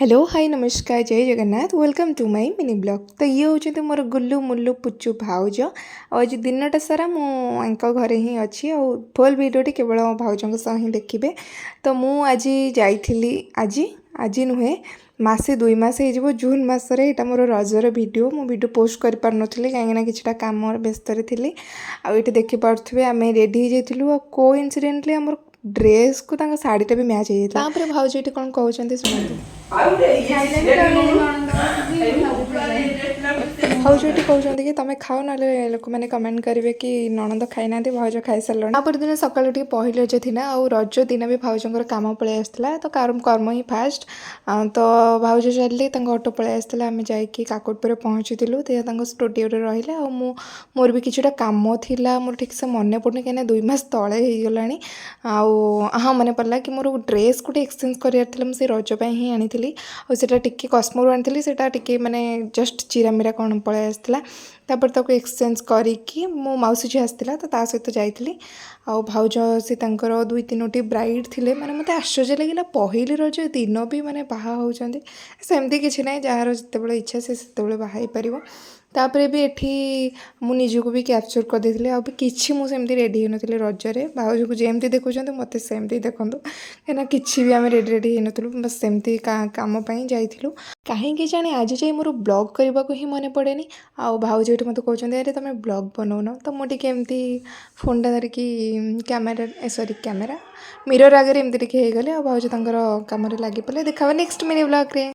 Hello hi नमस्कार जय Jagannath welcome to my mini blog. तो ये होचंती मोर गुल्लू मुल्लू पुच्चू भाउज। आज दिनटा सारा मुझे घरे ही अच्छी फुल भिडियोटी केवल भाउजों सह ही देखिए। तो मु आज जाइली आज आज नुहे मासे 2 मास हो जून मसरे यहाँ मोर रजर भिडियो मु भिडियो पोस्ट कर पार नथली कहीं किछटा काम व्यस्त थी। आठ देखिपे आम रेडी हो जाइलु को इनसीडेंटली आम ड्रेस को शाढ़ीटा भी मैच हो जाता। भाउज ये कौन कहते शुणु भाउज ये कहते कि तुम खाओ ना लोक मैंने कमेंट करेंगे कि ननद खाई ना भाउज खाई सारे। तापर दिन सका पहली रज था आ रज दिन भी भाउजर कम पलि आसला तो कर्म ही फास्ट। तो भाउज चलिए ऑटो पलि आसला आम जा काकोटपुर पहुँचीलु स्टूडियो रहा मोर भी किछटा कम थिला मोर ठीक से मन पड़नी कहीं 2 मास तले हो गला। हाँ मन पड़ा कि मोर ड्रेस गोटे एक्सचेंज करार से रजपाई ही आनी आटा टी कस्मर आनी से माने जस्ट चिरामीरा कौन पलि आसला। तापर ताको एक्सचेंज करी मो मौसी झी आसला तो ता सहित जाइली। भाउज से 2-3टी ब्राइड थिले माने मते आश्चर्य लगिला पहली रज दिन भी माने बाहा होउछंती सेमती किछि नै जार जतेबेले इच्छा से सेतेबेले बाहा ही परिबो। तापर भी एठी मु निजको भी कैप्चर कर देथिले आ भी किछि मु सेमती रेडी हो नथिले रजरे भाउज को जेमती देखुछंती मते सेमती देखंतु केना किछि भी आमे रेडी हो नथिलु बस सेमती काम पई जाइथिलु। कहीं जाने आज जाए मोर ब्लॉग करने को ही मन पड़ेनी। आ भाउज ये मत कहते अरे तुम ब्लॉग बनाऊन तो मुझे एमती फोन टा धरिकी कैमेरा सॉरी कैमेरा मिरर आगे एमती टे हो गले भाउज कम लगी पे देखा नेक्स्ट मिनी ब्लॉग रे।